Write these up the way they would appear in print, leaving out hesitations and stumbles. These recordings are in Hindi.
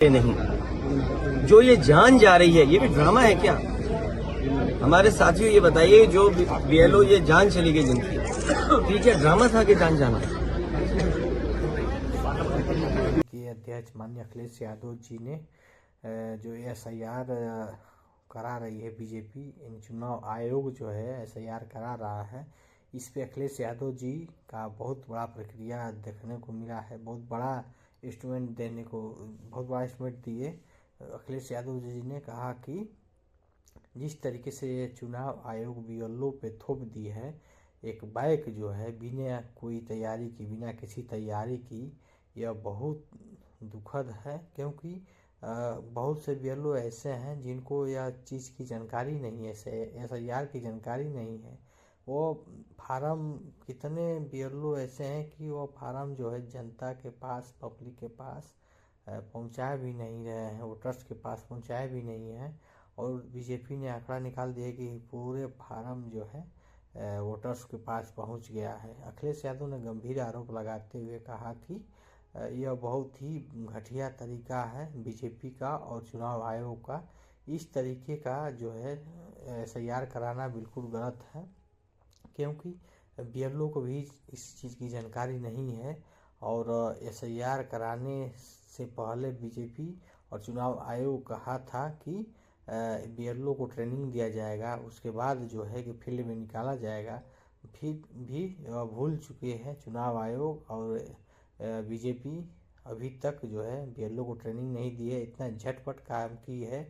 नहीं, जो ये जान जा रही है, ये भी ड्रामा है क्या? हमारे साथियों ये बताइए, जो बीएलओ ये जान चली गई जिनकी, ठीक है, ड्रामा था कि जान जाना? के अध्यक्ष माननीय अखिलेश यादव जी ने जो एसआईआर करा रही है बीजेपी, इन चुनाव आयोग जो है एसआईआर करा रहा है, इस पे अखिलेश यादव जी का बहुत बड़ा प्रक्रिया देखने को मिला है। बहुत बड़ा स्टेटमेंट दिए अखिलेश यादव जी ने कहा कि जिस तरीके से ये चुनाव आयोग बीएलओ पे थोप दी है, एक बाइक जो है बिना कोई तैयारी की, बिना किसी तैयारी की, यह बहुत दुखद है। क्योंकि बहुत से बीएलओ ऐसे हैं जिनको यह चीज़ की जानकारी नहीं है, एसआईआर की जानकारी नहीं है। वो फार्म, कितने बीएलओ ऐसे हैं कि वो फार्म जो है जनता के पास, पब्लिक के पास पहुंचाए भी नहीं रहे हैं, वोटर्स के पास पहुंचाए भी नहीं है। और बीजेपी ने आंकड़ा निकाल दिया कि पूरे फार्म जो है वोटर्स के पास पहुंच गया है। अखिलेश यादव ने गंभीर आरोप लगाते हुए कहा कि यह बहुत ही घटिया तरीका है बीजेपी का और चुनाव आयोग का। इस तरीके का जो है एसआईआर कराना बिल्कुल गलत है, क्योंकि बीएलओ को भी इस चीज़ की जानकारी नहीं है। और एसआईआर कराने से पहले बीजेपी और चुनाव आयोग कहा था कि बीएलओ को ट्रेनिंग दिया जाएगा, उसके बाद जो है कि फील्ड में निकाला जाएगा। फिर भी भूल चुके हैं चुनाव आयोग और बीजेपी, अभी तक जो है बीएलओ को ट्रेनिंग नहीं दी है। इतना झटपट काम की है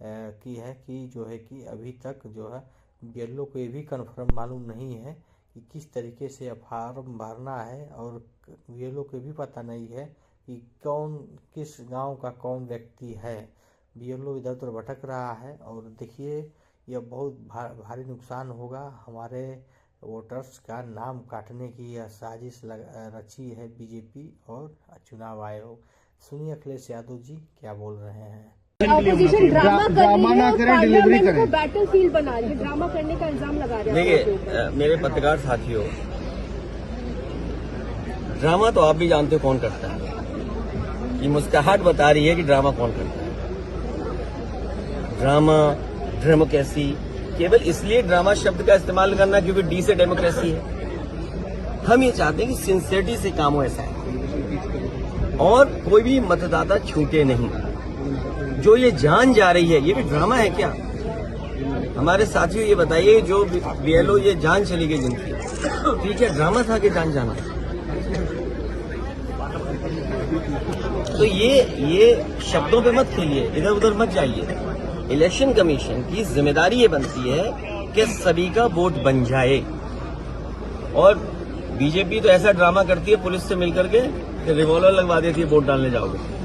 कि जो है कि अभी तक जो है बीएलओ को ये भी कन्फर्म मालूम नहीं है कि किस तरीके से फॉर्म भरना है, और बीएलओ को भी पता नहीं है कि कौन किस गांव का कौन व्यक्ति है। बीएलओ इधर उधर भटक रहा है। और देखिए, यह बहुत भारी नुकसान होगा। हमारे वोटर्स का नाम काटने की यह साजिश रची है बीजेपी और चुनाव आयोग। सुनिए अखिलेश यादव जी क्या बोल रहे हैं। ऑपोजिशन ड्रामा ना करें, डिलीवरी करें, बैटलफील्ड बना रही है, ड्रामा करने का इल्जाम लगा रहे हैं। देखिए मेरे पत्रकार साथियों, ड्रामा तो आप भी जानते हो कौन करता है। ये मुस्कुराहट बता रही है कि ड्रामा कौन करता है। ड्रामा, डेमोक्रेसी, केवल इसलिए ड्रामा शब्द का इस्तेमाल करना क्योंकि डी से डेमोक्रेसी है। हम ये चाहते हैं कि सिंसियरिटी से काम हो ऐसा है और कोई भी मतदाता छूटे नहीं। जो ये जान जा रही है, ये भी ड्रामा है क्या? हमारे साथियों ये बताइए, जो बीएलओ ये जान चली गई जिनकी, ठीक है, ड्रामा था कि जान जाना? तो ये शब्दों पे मत खेलिए, इधर उधर मत जाइए। इलेक्शन कमीशन की जिम्मेदारी ये बनती है कि सभी का वोट बन जाए। और बीजेपी तो ऐसा ड्रामा करती है पुलिस से मिलकर के कि रिवॉल्वर लगवा देती है वोट डालने जाओगे।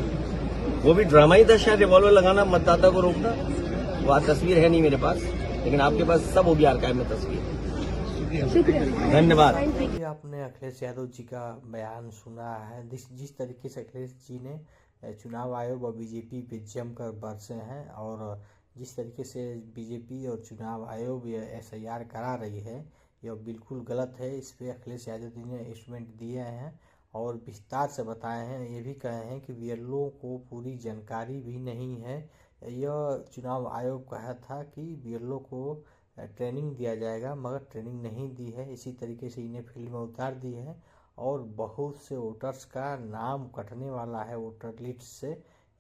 वो भी ड्रामा ही था शायद, रिवॉल्वर लगाना, मतदाता को रोकना। वह तस्वीर है नहीं मेरे पास, लेकिन आपके पास सब होगी आर्काइव में तस्वीर। धन्यवाद। आपने अखिलेश यादव जी का बयान सुना है। जिस तरीके से अखिलेश जी ने चुनाव आयोग और बीजेपी पे जमकर बरसे हैं, और जिस तरीके से बीजेपी और चुनाव आयोग एसआईआर करा रही है, यह बिल्कुल गलत है। इस पे अखिलेश यादव जी ने स्टेटमेंट दिए हैं और विस्तार से बताए हैं। ये भी कहे हैं कि बीएलओ को पूरी जानकारी भी नहीं है। यह चुनाव आयोग कहा था कि बीएलओ को ट्रेनिंग दिया जाएगा, मगर ट्रेनिंग नहीं दी है। इसी तरीके से इन्हें फील्ड में उतार दी है और बहुत से वोटर्स का नाम कटने वाला है वोटर लिस्ट से।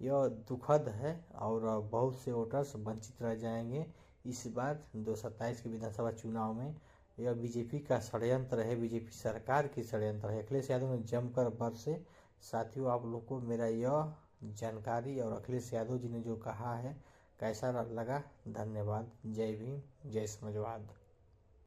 यह दुखद है और बहुत से वोटर्स वंचित रह जाएंगे इस बार 2027 के विधानसभा चुनाव में। यह बीजेपी का षड्यंत्र है, बीजेपी सरकार की षड्यंत्र है। अखिलेश यादव ने जमकर बरसे। साथियों, आप लोग को मेरा यह जानकारी और अखिलेश यादव जी ने जो कहा है कैसा लगा? धन्यवाद। जय भीम, जय समाजवाद।